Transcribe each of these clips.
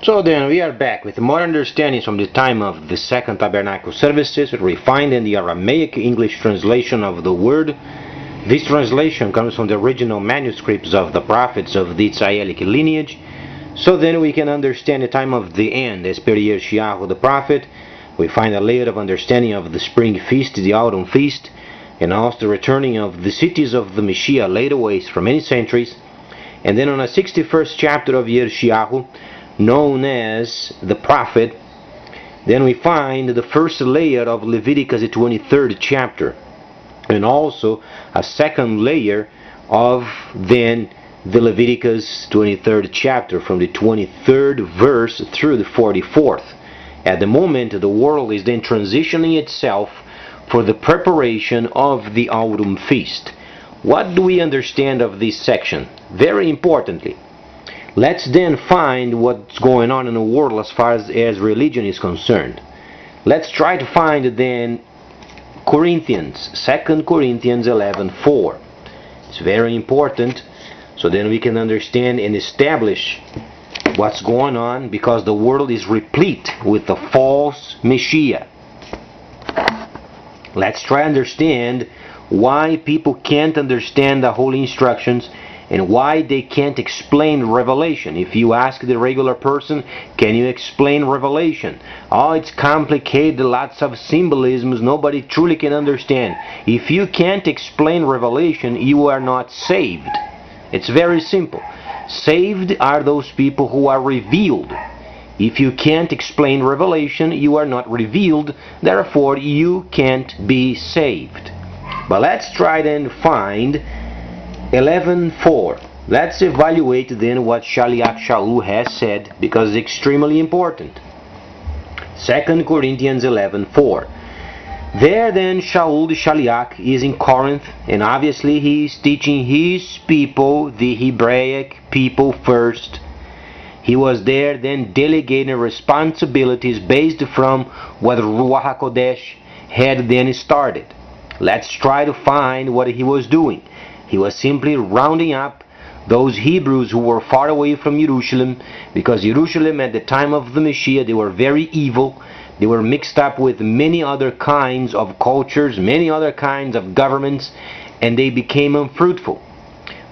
So then we are back with more understandings from the time of the Second Tabernacle services, refined in the Aramaic English translation of the word. This translation comes from the original manuscripts of the prophets of the Israelic lineage. So then we can understand the time of the end as per Mashiyach the prophet. We find a layer of understanding of the spring feast, the autumn feast, and also the returning of the cities of the Mashiyach later ways for many centuries. And then on the 61st chapter of Mashiyach, known as the prophet, then we find the first layer of Leviticus, the 23rd chapter, and also a second layer of then the Leviticus 23rd chapter from the 23rd verse through the 44th. At the moment, the world is then transitioning itself for the preparation of the autumn feast. What do we understand of this section? Very importantly, let's then find what's going on in the world as far as religion is concerned. Let's try to find then Corinthians, 2 Corinthians 11:4. It's very important, so then we can understand and establish what's going on, because the world is replete with the false Mashiyach. Let's try to understand why people can't understand the holy instructions and why they can't explain Revelation. If you ask the regular person, can you explain Revelation? Oh, it's complicated, lots of symbolisms, nobody truly can understand. If you can't explain Revelation, you are not saved. It's very simple. Saved are those people who are revealed. If you can't explain Revelation, you are not revealed, therefore you can't be saved. But let's try then find 11:4. Let's evaluate then what Mashiyach Shaul has said, because it's extremely important. 2 Corinthians 11:4. There then Shaul the Mashiyach is in Corinth, and obviously he is teaching his people, the Hebraic people first. He was there then delegating responsibilities based from what Ruach HaKodesh had then started. Let's try to find what he was doing. He was simply rounding up those Hebrews who were far away from Jerusalem, because Jerusalem at the time of the Mashiyach, they were very evil. They were mixed up with many other kinds of cultures, many other kinds of governments, and they became unfruitful.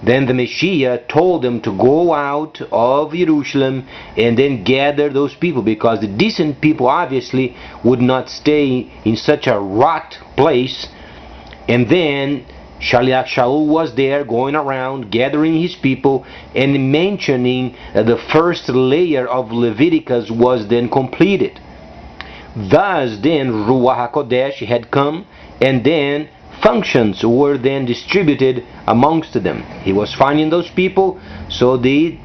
Then the Mashiyach told them to go out of Jerusalem and then gather those people, because the decent people obviously would not stay in such a rot place. And then Mashiyach Shaul was there going around gathering his people and mentioning the first layer of Leviticus was then completed. Thus then Ruach HaKodesh had come, and then functions were then distributed amongst them. He was finding those people, so the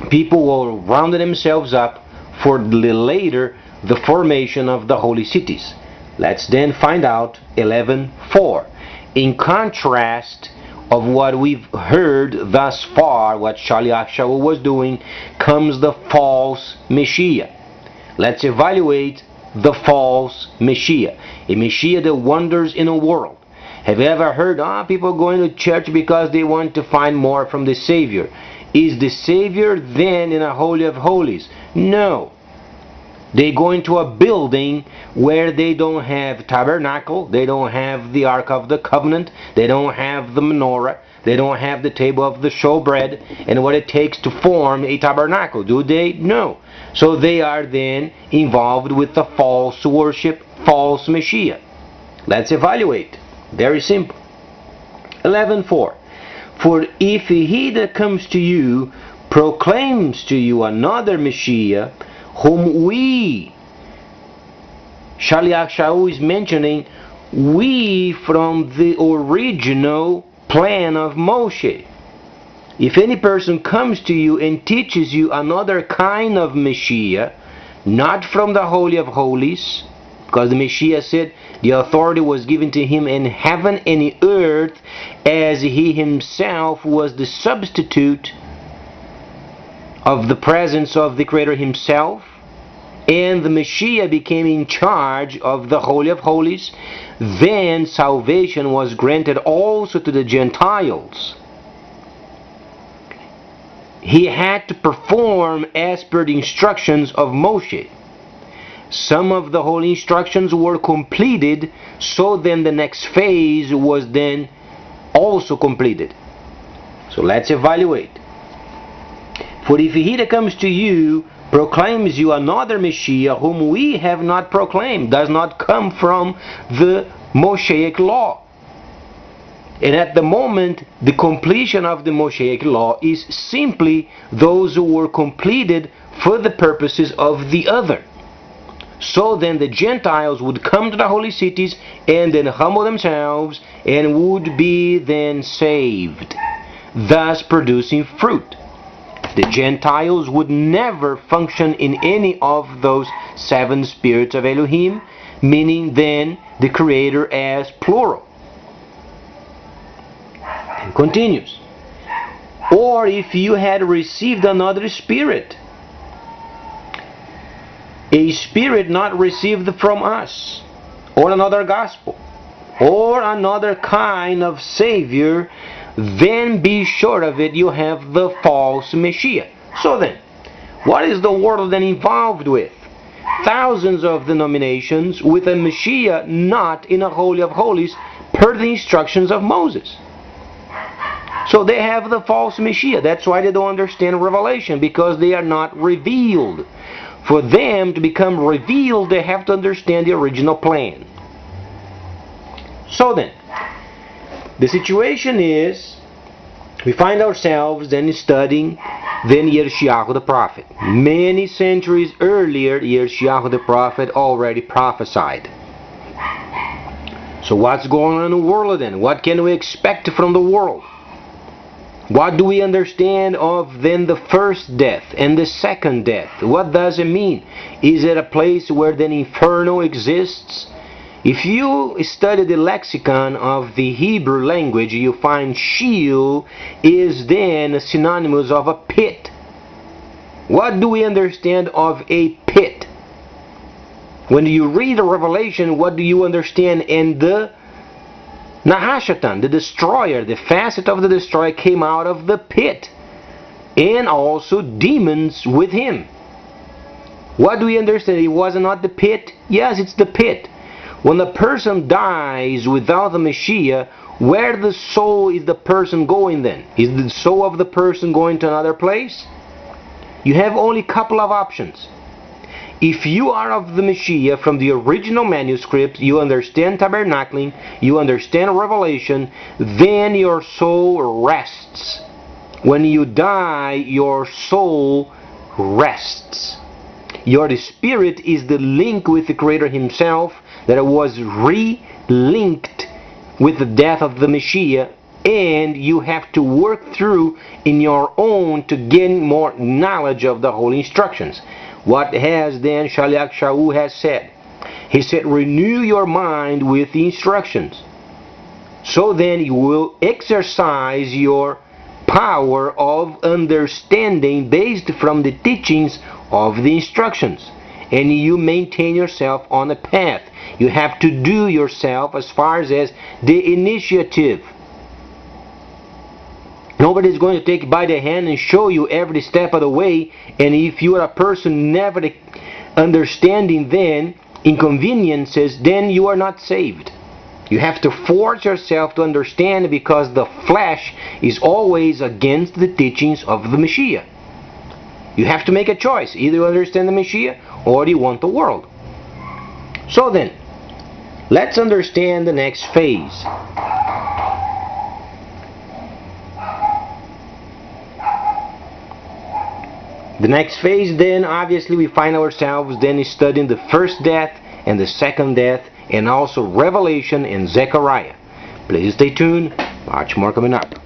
people were rounding themselves up for later the formation of the holy cities. Let's then find out 11:4. In contrast of what we've heard thus far, what Mashiyach Shaul was doing, comes the false Mashiyach. Let's evaluate the false Mashiyach, a Mashiyach that wanders in a world. Have you ever heard, people going to church because they want to find more from the Savior? Is the Savior then in a Holy of Holies? No. They go into a building where they don't have tabernacle, they don't have the Ark of the Covenant, they don't have the menorah, they don't have the table of the showbread, and what it takes to form a tabernacle. Do they? No. So they are then involved with the false worship, false Mashiyach. Let's evaluate. Very simple. 11:4. For if he that comes to you proclaims to you another Mashiyach, whom we, Mashiyach Shaul is mentioning, we from the original plan of Moshe. If any person comes to you and teaches you another kind of Mashiyach, not from the Holy of Holies, because the Mashiyach said the authority was given to him in heaven and in earth, as he himself was the substitute of the presence of the Creator himself, and the Mashiyach became in charge of the Holy of Holies, then salvation was granted also to the Gentiles. he had to perform as per the instructions of Moshe. Some of the holy instructions were completed, so then the next phase was then also completed. So let's evaluate. For if he that comes to you proclaims you another Mashiyach whom we have not proclaimed, does not come from the Moshiach law. And at the moment, the completion of the Moshiach law is simply those who were completed for the purposes of the other. So then the Gentiles would come to the holy cities and then humble themselves and would be then saved, thus producing fruit. The Gentiles would never function in any of those 7 spirits of Elohim, meaning then the Creator as plural. And continues. Or if you had received another spirit, a spirit not received from us, or another gospel, or another kind of Savior, then be sure of it, you have the false Mashiyach. So then, what is the world then involved with? Thousands of denominations with a Mashiyach not in a Holy of Holies per the instructions of Moses. So they have the false Mashiyach. That's why they don't understand Revelation, because they are not revealed. For them to become revealed, they have to understand the original plan. So then, the situation is, we find ourselves then studying then Mashiyach the prophet. Many centuries earlier, Mashiyach the prophet already prophesied. So what's going on in the world then? What can we expect from the world? What do we understand of then the first death and the second death? What does it mean? Is it a place where then inferno exists? If you study the lexicon of the Hebrew language, you find Sheol is then synonymous of a pit. What do we understand of a pit? When you read the Revelation, what do you understand? And the Nahashatan, the destroyer, the facet of the destroyer came out of the pit. And also demons with him. What do we understand? It was not the pit? Yes, it's the pit. When a person dies without the Mashiyach, where the soul is the person going then? Is the soul of the person going to another place? You have only a couple of options. If you are of the Mashiyach from the original manuscript, you understand tabernacling, you understand Revelation, then your soul rests. When you die, your soul rests. Your spirit is the link with the Creator Himself that was re-linked with the death of the Mashiyach, and you have to work through in your own to gain more knowledge of the holy instructions. What has then Mashiyach Shaul has said? He said, renew your mind with the instructions. So then you will exercise your power of understanding based from the teachings of the instructions. And you maintain yourself on a path. You have to do yourself as far as the initiative. Nobody is going to take you by the hand and show you every step of the way. And if you are a person never understanding then inconveniences, then you are not saved. You have to force yourself to understand, because the flesh is always against the teachings of the Mashiyach. You have to make a choice. Either you understand the Mashiyach or you want the world. So then, let's understand the next phase. The next phase then, obviously we find ourselves then studying the first death and the second death, and also Revelation and Zechariah. Please stay tuned. Much more coming up.